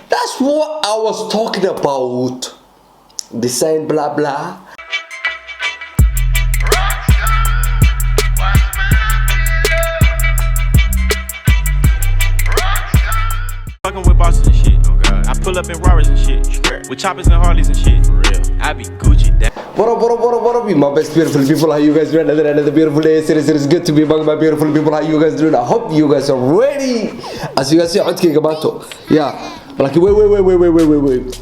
That's what I was talking about. Design blah blah. Fucking with bosses and shit. Oh God. I pull up in Rarers and shit. With choppers and Harleys and shit. For real. I be Gucci. What up, my best beautiful people. How you guys doing? Another beautiful day. It's good to be among my beautiful people. How you guys doing? I hope you guys are ready. As you guys see, codkayga maanto. Yeah. Like wait.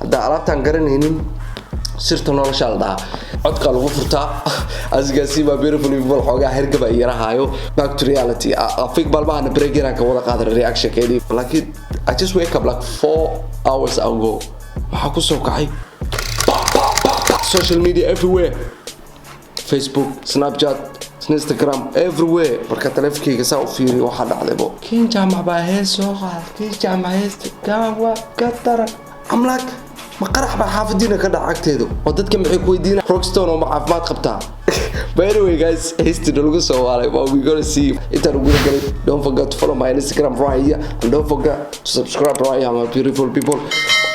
Hadda alaabtaan garanaynin sirta nolosha la dhaha codka lagu furtaa. As you guys see, my beautiful people, xoogaa hergaba yarahaayo. Back to reality. I think balbahan break inaan ka wada qaadan reaction keeni. Like I just wake up like 4 hours ago. Waxaa ku soo kacay social media everywhere. Facebook, Snapchat, Instagram, everywhere. Marka taleefankayga saa u fiiriyo waxa dhacdaybo. Kiin jaamac baa hees soo qaad. Kiin jaamac heesta gaawa ka tara. I'm like ma qarax baa xaafadiina ka dhacagteedo. Oo dadka maxay ku weydiinaa Rockstone oo ma caafimaad qabtaa. By the way guys, heesta lagu soo waalay. Well, we gonna see intaan ugu galay. Don't forget to follow my Instagram right here and don't forget to subscribe right here, my beautiful people.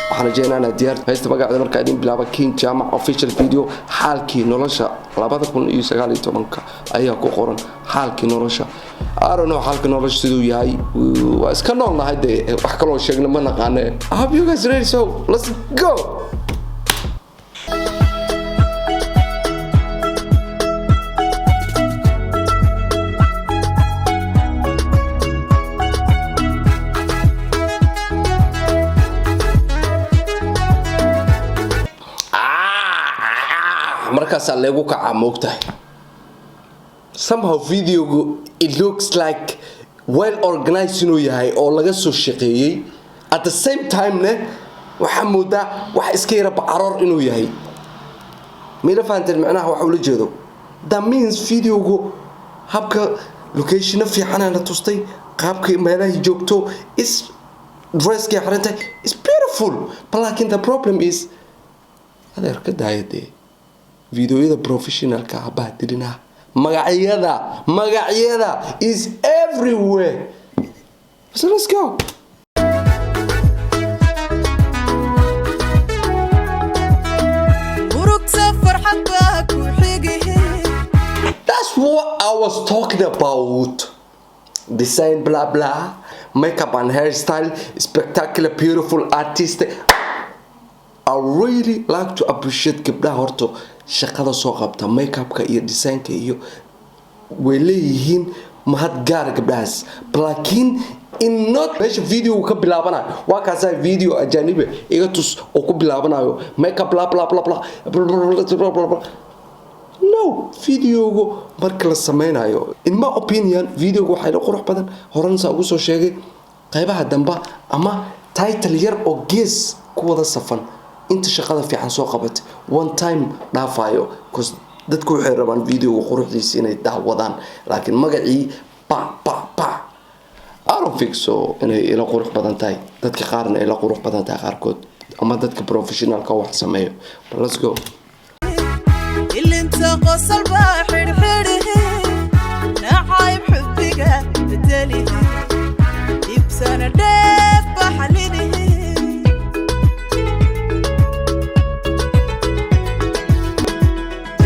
waxaan jeenana diyaar haysta magaceeda marka idin bilaaba King Jaamac official video xaalkii nolosha 2019 ayaa ku qoran xaalkii nolosha I don't know xaalkii nolosha sidoo yahay waa iska noolnahay wax kale oo sheegna ma naqaan. I hope you guys ready, so let's go. markaas leegu ka caamogtahay somehow video it looks like well organized inuu yahay oo laga soo shaqeeyay at the same time ne waxa moodaa wax iska yara bacaroor inuu yahay meela faantan macnaha waxa uu la jeedo that means video habka location fiican la tustay qaabka meelaha joogto is dress ka xirantay is beautiful, but like the problem is adeer ka daayade videoyada professional ka bahdirina magacyada is everywhere. So let's go. That's what I was talking about. Design blah blah, makeup and hairstyle, spectacular, beautiful artist. I really like to appreciate gabdhaha horto shaqada soo qabta makeup-ka iyo design-ka iyo way leeyihiin mahad gaar gabdhahaas. Laakiin in not meesha video ka bilaabanayo waa kaasa video ajanibe iga tus oo ku bilaabanayo makeup blah blah blah blah. No, video marka la sameynayo in my opinion video waxay la qurux badan horan saa ugu soo sheegay qaybaha damba ama title yar oo gees ku wada safan inta shaqada fiican soo qabat one time dhaafayo because dadku waxay rabaan video quruxdiisa inay daawadaan laakiin magacii pa I don't think so inay ila qurux badan tahay dadka qaarna ila qurux badan tahay qaarkood ama dadka professional ka wax sameeyo. Let's go. انت قصر باحر حره نعايب حبك بدلي يبسنا ديف بحلينه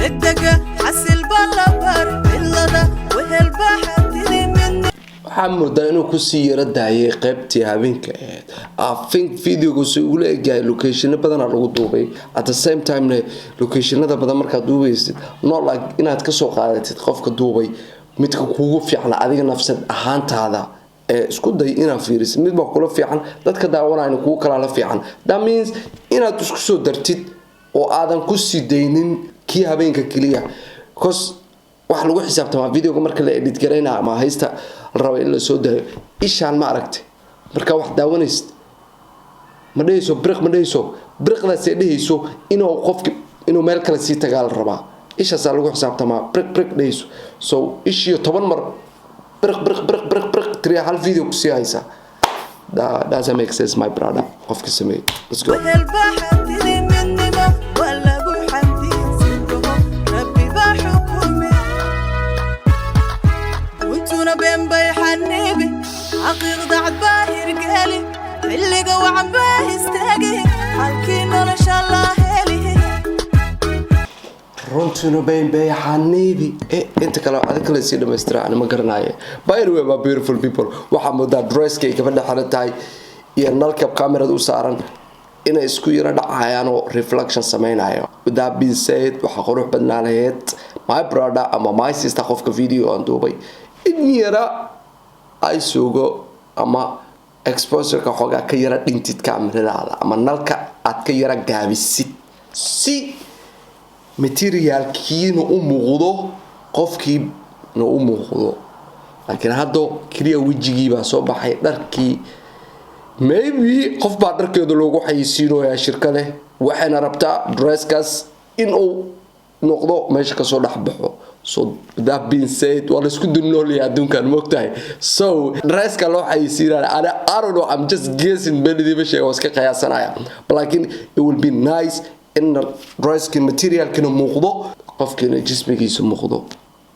الدقة حسل بالبر بالله وهالبحر تدي مني xamurda inuu ku sii yara daayay qaybtii habeenka ahayd. I think video-gu si uu leeyahay location badan lagu duubay at the same time locationada badan marka duubaysid not like inaad ka soo qaadatid qofka duubay midka kuugu fiican adiga nafsad ahaantaada isku day inaad fiirisid mid ba kula fiican dadka daawanayna kugu kala la fiican. That means inaad isku soo dartid oo aadan ku sii deynin kii habeenka kaliya because wax lagu xisaabtama video-ga marka la edit gareynaa ama haysta rabo in la soo daayo ishaan ma aragtay marka wax daawanaysid ma dhayso briqdaas ay dhayso inuu qofki inuu meel kale sii tagaal rabaa ishaas lagu xisaabtama briq dhayso so ishiyo 10 mar briq tiri hal video ku sii haysa that doesn't make sense my brother qofki sameey. Let's go. بين بيحنبي عقيق ضعت باهر قالي اللي قوى عم باهستاقي حالكين ولا شاء الله هالي runtiina bay xaniibi inta kale aad kale si dhameystiraan ma garanayo. By the way, my beautiful people, waxa moodaa dresska ay gabadha xiran tahay iyo nalka kamerada u saaran inay isku yara dhacayaan oo reflection sameynayo. With that being said, waxa qurux badnaanayd my brother ama my sister qofka video aan duubay in yara ay sugo ama exposure-ka xogaa ka yara dhintid kamerada ama nalka aad ka yara gaabisid si materialkiina u muuqdo qofkiina u muuqdo. laakiin hadda kaliya wajigii baa soo baxay dharkii maybe qof baa dharkeedu loogu xayisiinooyaa shirkade waxayna rabtaa dresskaas in uu noqdo meesha ka soo dhaxbaxo. So that being said, waa la isku dunoolaya adduunkan moogtahay. So dresska loo xayisiinaya I don't know, I'm just guessing benidi ba shay oo iska qiyaasanaya. But laakiin it will be nice in dresska materialkina muuqdo qofkina jismigiisa muuqdo.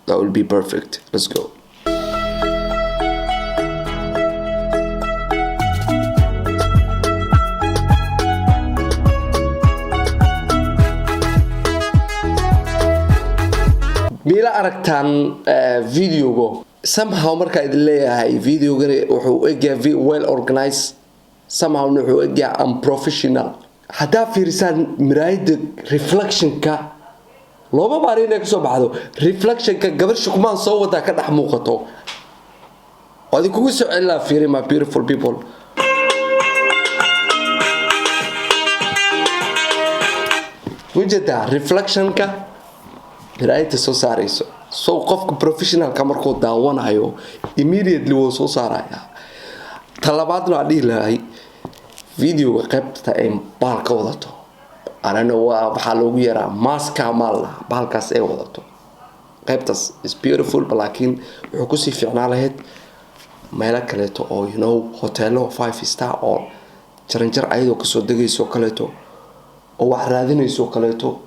That will be perfect. Let's go. mila aragtaan videogo somehow marka idin leeyahay videogani wuxuu egyahay well organized, somehow wuxuu egyahay unprofessional. hadaa fiirisaan miraayada reflectionka looba baarin inay kasoo baxdo reflectionka gabar shukumaan soo wada ka dhex muuqato oo idin kugu soo celin lahaa fiiri my beautiful people. wajada reflectionka miraayada soo saarayso so qofka professionalka markuu daawanayo immediately wuu soo saaraya. talabaadna aan dhihi lahay videoga qaybta ay baalka wadato anana waxaa loogu yaraa maska mala baalkaas ay wadato qaybtaas is beautiful, laakiin wuxuu ku sii fiicnaa lahayd meelo kaleeto oo hoteelo 5 star oo jaranjar ayadoo kasoo degayso kaleeto oo wax raadinayso kaleeto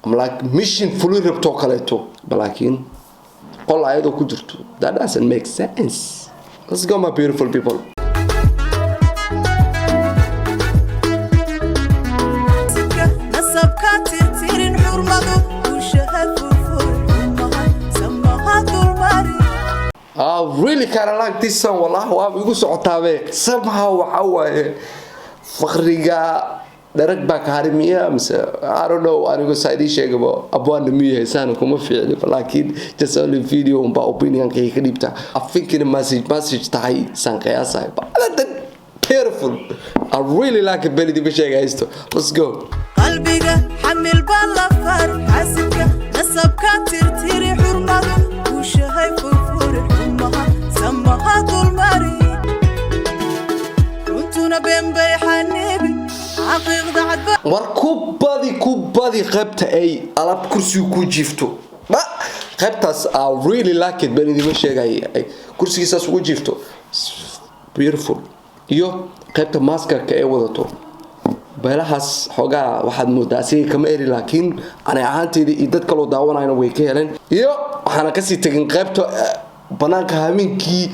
like mission fully rabto kaleeto, laakiin qol ayadoo ku jirto. That doesn't make sense. Let's go my beautiful people. I really kind of like this song. Wallah waa igu socotaabe somehow waxa waaye faqriga darag baa ka harimiya mise I don't know anigu saadi sheegaba abwaan miyahay saan kuma fiicno, laakiin just only video umba opinion ka dhibta. I think in message tahay san qiyaasay but beautiful. I really like it belly bishaysto. Let's go. qalbiga xamil balla far xasibka nasabka tirtiri xurmadu ku shahay furfur umaha samaha dulmari runtuna bembay xanibi عقيق ضعت kubadi qaybta ay alab kursiga ku jiifto ma qaybtaas I really like it bani dima sheegay kursigiisaas ugu jiifto beautiful. iyo qaybta maskarka ay wadato beelahaas xogaa waxaad moodaa si kama eri, laakiin ana ahaanteeda iyo dad kale oo daawanayna way ka heleen. iyo waxaana ka sii tagin qaybta banaanka habeenkii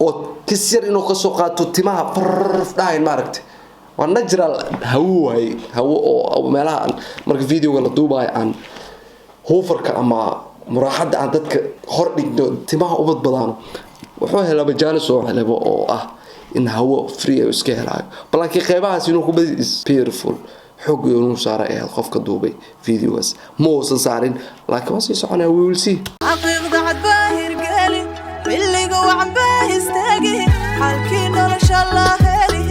oo kisir inuu ka soo qaato timaha farf dhahayn maaragtay waa natural hawo oo meelaha marka videoga la duubayo aan hoofarka ama muraaxada aan dadka hor dhigno timaha u badbadano wuxuu helaba jaanis oo helaba oo ah in hawo free ay iska helayo. laakiin qaybahaas inuu ku badi is beautiful xog inuu saara ee qofka duubay videos moosan saarin laakiin waa sii soconaa we will see. عقيق ضعت باهر قالي اللي قوى عم باهستاقي حالكين ولا شاء الله هالي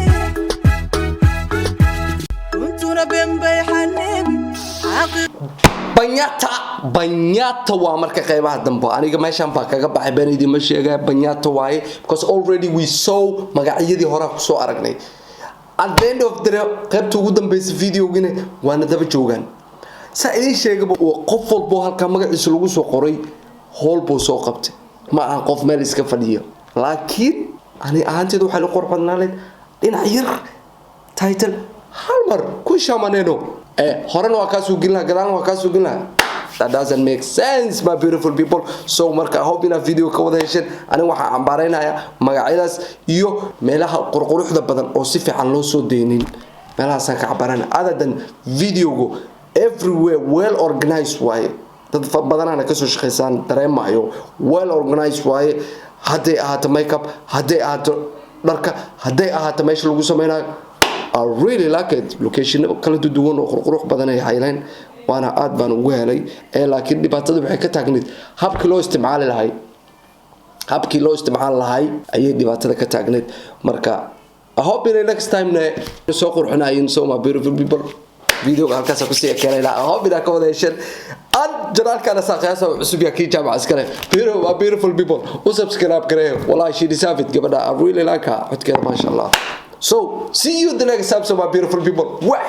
runtuna bembay xanibi عقيق banyata waa marka qaybaha dambe aniga meeshan baa kaga baxay banidi ma sheegay banyata waaye because already we saw magacyadii hore ku soo aragnay. At the end of the qaybta ugu dambeysay videogina waana daba joogan saa idin sheegaba qof walbo halka magaciisa lagu soo qoray hool buu soo qabtay ma aan qof meel iska fadhiyo. laakiin ani ahaanteedu waxa la qorxadnaaleen dhinac yar title hal mar ku shamaneno horena waa ka soo gelina gadaalna waa ka soo gelina that doesn't make sense my beautiful people. So marka hope ina video ka wada heshin ani waxa cambaaraynaya magacyadaas iyo meelaha qurquruxda badan oo si fiican loo soo deeynin meelahaas ka cambaarana other than video go everywhere well organized way dad badanana ka soo shaqeeysan dareemayo well organized way haday ahaato makeup haday ahaato dharka haday ahaato meesha lagu sameeyo I really like it location kala duwan oo qurqurux badan ay hayleen waana aad baan ugu helay laakiin dhibaatada waxay ka taagneed habkii loo isticmaali lahay ayay dhibaatada ka taagneed marka I hope in next time soo qurxinaayeen so my beautiful people video halkaas ku sii keenayna I hope ina ka wada heshan and janaalkana saaqaysa cusub ya kii jaamac iskale my beautiful people subscribe gareeyo wallahi she deserve it gabadha I really like her codkeeda ma sha Allah. So, see you in the next episode, my beautiful people. Wah!